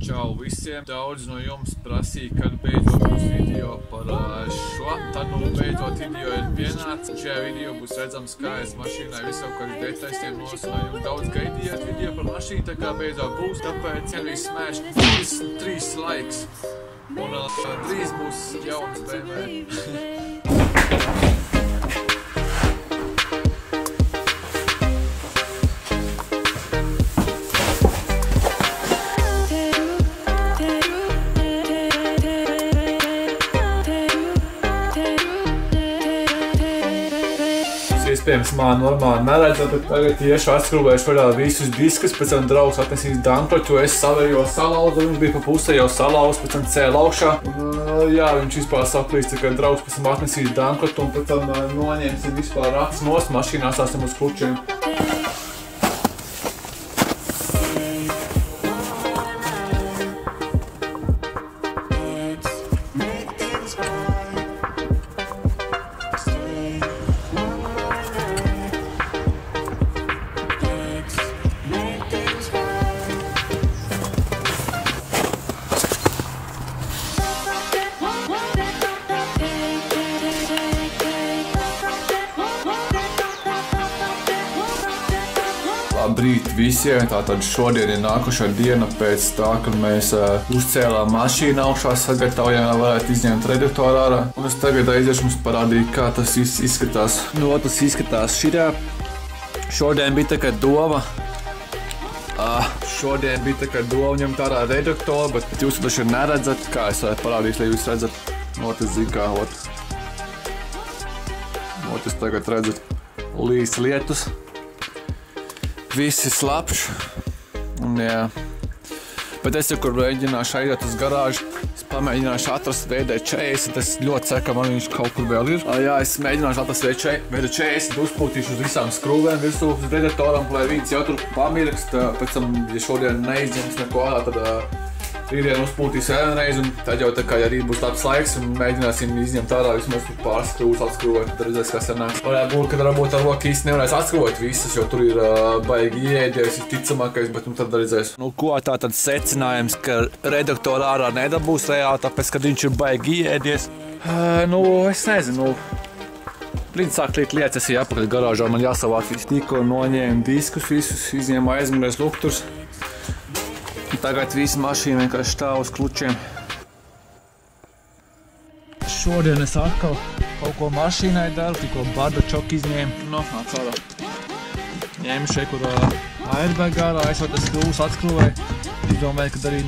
Čau visiem! Daudz no jums prasīja, kad beidzot būs video par šo. Tad beidzot video ir pienācis. Šajā video būs redzams, kā es mašīnai visapkārt detestiem nosināju. Daudz gaidījāt video par mašīnu, tā kā beidzot būs. Tāpēc arī smēš 23 laiks. Un drīz būs jauns BMW. Iespējams, normāli neredzat, bet tagad tieši atskrūvējuši vaļā visus diskus, pēc tam draugs atnesīs dankroķu, es savējo salauzu, viņš bija pa pusē jau salauz, pēc tam cēl augšā. Jā, viņš vispār saplīst, ka draugs pēc tam atnesīs dankroķu un pēc tam noņemsim vispār ratas nost, mašīnā sāsim uz klučiem. Labrīt visiem! Tātad šodien ir nākušā diena pēc tā, kad mēs uzcēlām mašīnu augšā, sagatavojām, lai varētu izņemt reduktoru ārā. Un es tagad aiziešu mums parādīt, kā tas izskatās. Tas izskatās šitā. Šodien bija tā kā doma. Ņemt ārā reduktoru, bet jūs taču neredzat, kā es varētu parādīt, lai jūs redzat. Es zinu kā, es tagad redzat līs lietus. Viss ir slapš, un jā. Bet es jau kur mēģināšu aiziet uz garāžu, es pamēģināšu atrast VD40, es ļoti ceru, ka man viņš kaut kur vēl ir. Jā, es mēģināšu atrast VD40, uzpūtīšu uz visām skrūvēm virsū uz redaktoram, lai viņas jau tur pamirkst, pēc tam, ja šodien neizņems neko ārā, tad rītdien uzpūtīs vēlreiz, un tad jau tā kā ja rīt būs labs laiks, un mēģināsim izņemt ārā vismaz pāris skrūvus atskrūvēt, tad redzēs, kas sanāk. Varētu būt, ka varbūt ar roku īsti nevarēs atskrūvēt visas, jo tur ir baigi ieēdies, visticamākais, bet tad redzēs. Ko tātad secinājums, ka redaktoru ārā nedabūs reāli, tāpēc, kad viņš ir baigi ieēdies? Es nezinu, Līdz sāk līt lietas, es jāpakaļ garāžā, man jāsavāk visu. Tikko noņēmu diskus visus, izņēmu aizmugures lukturs. Tagad visa mašīna vienkārši stāv uz klučiem. Šodien es atkal kaut ko mašīnai daru, tikko bardačoku izņēmu. Nāk ārā. Ņēmu šeit, kur airbag ārā, es vēl tas skrūvus atskrūvēju. Izdomēju, kad arī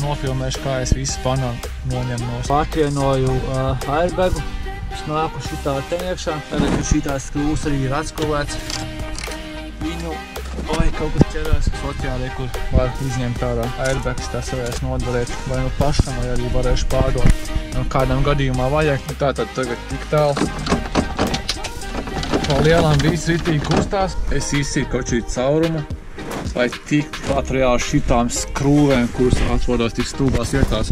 nofilmēšu, kā es visu panāku noņemu nost. Pakienoju airbagu, es nāku šitā te iekšā. Tagad šitās skrūvus arī ir atskrūvēts. Viņu kaut kas ķerās sociālajā, kur var izņemt ārā airbags, tas varēs noderēt vai nu pašam, vai arī varēšu pārdot. Kādam gadījumā vajag. Tātad tagad tik tālu. Pa lielām viss ritīgi kustās. Es izsīju kaut šī caurumu, lai tik klāt reāli šitām skrūvēm, kuras atrodas tik stūbās vietās.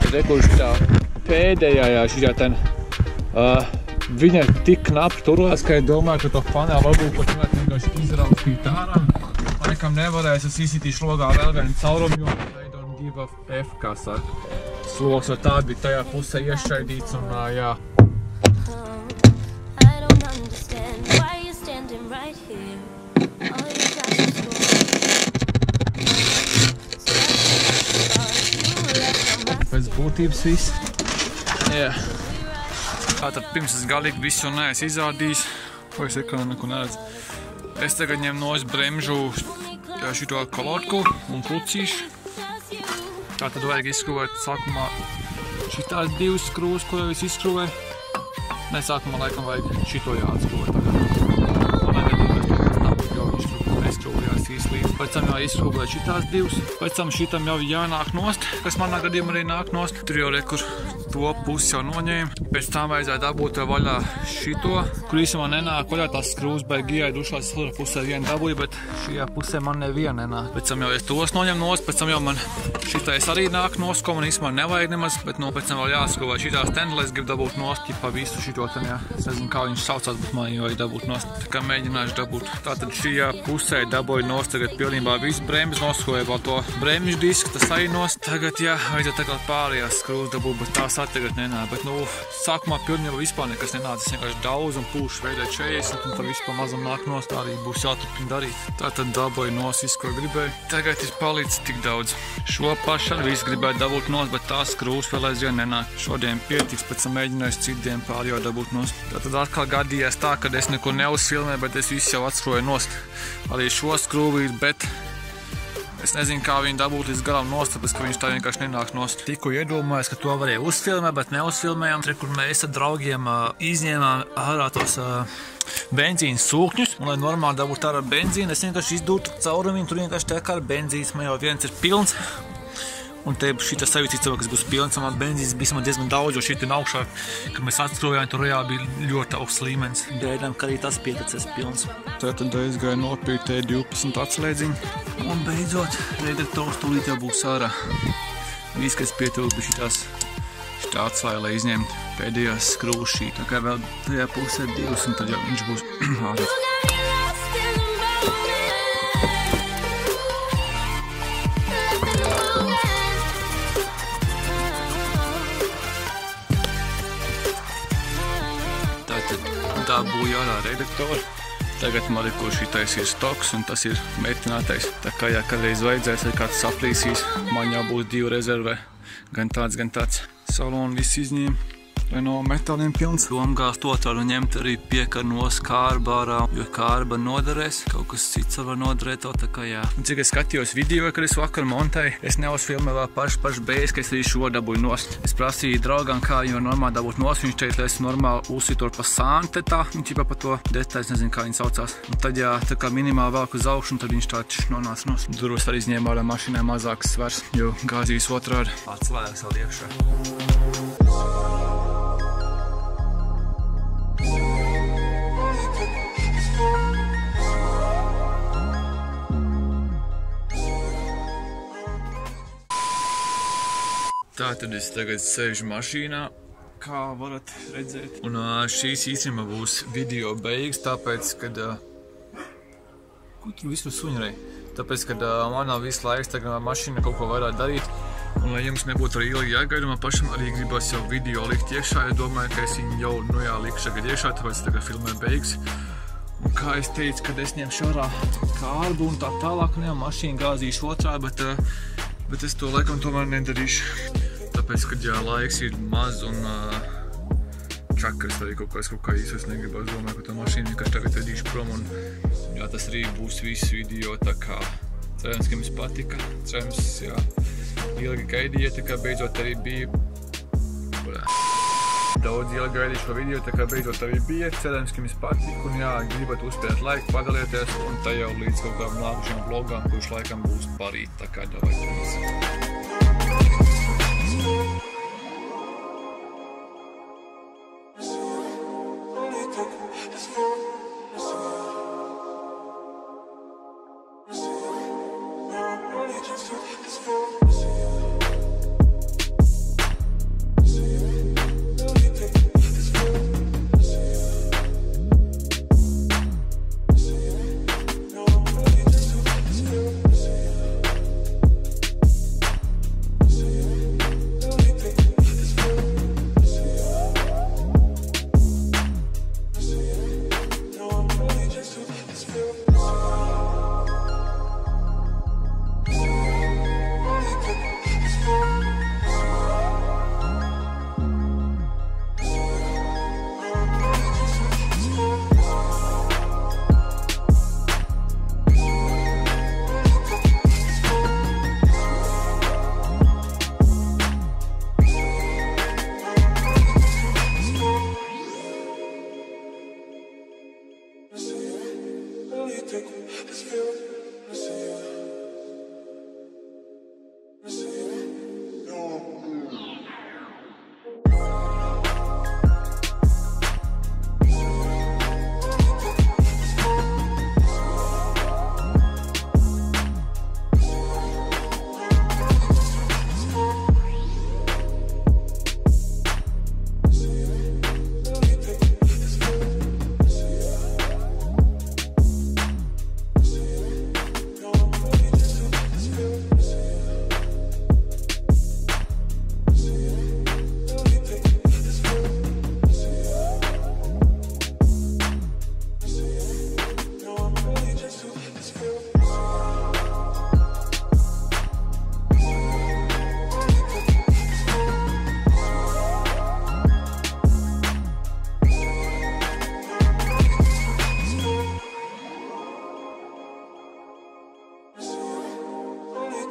Rekurš tā pēdējā šitā ten, viņa tik knapi turās, ka es domāju, ka to paneli varbūt pat varētu vienkārši izraustīt ārā. Laikam nevarēs, es izsitīšu logā vēl vienu caurumu, jo I don't give a F, kā saka. Sloks vai tā bija tajā pusē iešķaidīts un jā. Pēc būtības viss. Jā. Tātad pirms es galīgi visu neesmu izrādījis, ko es ekrānā neko neredzu. Es tagad ņemu nost bremžu šito kolorku un klucīšu. Tātad vajag izskrūvēt sākumā šitās divas skrūvas, ko jau es izskrūvēju. Nē, sākumā laikam vajag šito jāatskrūvēt tagad. Neskrūvējās īsti līdz. Pēc tam jau izskrūvēt šitās divas. Pēc tam šitam jau jānāk nost, kas manā gadījumā arī nāk nost. Tur jau rekur to pusi jau noņēmu. Pēc tam vajadzēja dabūt vaļā šito, kur īsumā nenāk vaļā tās skrūvas beigi ieaidušās. Es otrā pusē vienu dabūju, bet šajā pusē man neviena nenāk. Pēc tam jau es tos noņem nost, pēc tam jau man Šitais arī nāk nost, ko man īstenībā nevajag nemaz, bet no pēc tam vēl jāsako, vai šitā stenda, lai es gribu dabūt nost, ja pa visu šito tam, jā. Es nezinu, kā viņš saucās, bet man jau vajag dabūt nost. Tā kā mēģināšu dabūt. Tātad šajā pusē dabūju nost, tagad pilnībā visu bremzes noskoju, vēl to bremžu disku, tas arī nost. Tagad, jā, vajadzētu tagad pārējās skrūvas dabūt, bet tās tagad nenāk. Bet, nu, sākumā pilnībā vispār nekas nenāca. Es vienkārši daudz un pūšu veidēt 40, un tad vispār mazam nāk nost, arī būs jāturpina darīt. Tātad dabūju nost visu, ko gribēju. Tagad ir palicis tik daudz. Šo pašu arī visu gribētu dabūt nost, bet tās skrūvas vēl aizvien nenāk. Šodien pietiks, pēc tam mēģinājuši citiem pārējo dabūt nost. Tātad atkal gadījās tā, ka es neko neuzfilmēju, bet es visu jau atskroju nost. Arī šo skrūvi ir, bet es nezinu, kā viņu dabūt līdz galam nost, tāpēc, ka viņš tā vienkārši nenāk nost. Tikko iedomājos, ka to varēja uzfilmēt, bet neuzfilmējām. Tur, kur mēs ar draugiem izņēmām ārā tos benzīna sūkņus, un lai normāli dabūtu ārā benzīnu, es vienkārši izdūtu cauri viņu, tur vienkārši tā kā ar benzīns, man jau viens ir pilns. Un te šita savicīts cilvēks būs pilns, un benzīns bija diezgan daudz, jo šeit un augšā, kad mēs atskrojām, tur reāli bija ļoti augsts līmenis. Gaidām, ka arī tas pieticies pilns. Tātad aizgāju nopirkt T12 atslēdziņu. Un beidzot, redaktors tūlīt jau būs ārā. Viss, kas pietilp bija šitā atslēja, lai izņemtu pēdējās skrūvas šī. Tā kā vēl tajā pusē 2, un tad jau viņš būs ārā. Dabūju ārā redaktoru. Tagad man ir, kur šitais ir stoks, un tas ir metinātais. Tā kā, ja kādreiz vajadzēs, vai kāds saplīsīs, man jau būs 2 rezervē. Gan tāds, gan tāds. Salonu viss izņēma. Vai no metāliem pilns. Domgās to varu ņemt arī piekarnos kārba ārā, jo kārba noderēs. Kaut kas cits var noderēt, tā kā jā. Un cik es skatījos video, kad es vakar montēju, es neuzfilmēju vēl pašu beigas, ka es arī šo dabūju nost. Es prasīju draugam, kā viņu normāli dabūt nost. Viņš teica, lai es normāli uzsitoru pa sānte tā. Viņš ķipa pa to detaļu, es nezinu, kā viņi saucās. Un tad, jā, tā kā minimāli velk uz augšu, un tad viņš tā nonāca nost. Durvis arī izņēma ārā mašīnai mazāks svars, jo gāzīs otrādi. Atslēgas vēl iekšā. Tātad es tagad sēžu mašīnā, kā varat redzēt. Un šīs īstenībā būs video beigas, tāpēc, kad... Ko tur visu suņarēja? Tāpēc, kad man nav visu laiks tagad mašīna kaut ko vairāk darīt. Un lai jums nebūtu arī ilgi jāgaida, man pašam arī gribas jau video likt iekšā. Es domāju, ka es viņu jau likšu tagad iekšā, tāpēc tagad filmē beigas. Un kā es teicu, kad es ņemšu ārā kārbu un tā tālāk, un jā, mašīna gāzīšu otrā, bet es to laikam tomēr nedarīšu. Tāpēc, kad jā, laiks ir maz un čakars arī kaut kā īsti es negribu. Es domāju, ka tā mašīna vienkārši tagad vedīšu prom un jā, tas arī būs viss video, tā kā cerams, ka jums patika. Cerams, jā, ilgi gaidīja, tā kā beidzot arī bija. Daudz ilgi gaidīju šo video, tā kā beidzot arī bija. Cerams, ka jums patika un jā, gribat uzspēlēt laiku, padalieties un tā jau līdz kaut kādam nākušajam vlogam, kurš laikam būs parīt, tā kā davai.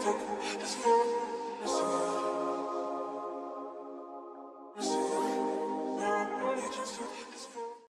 It's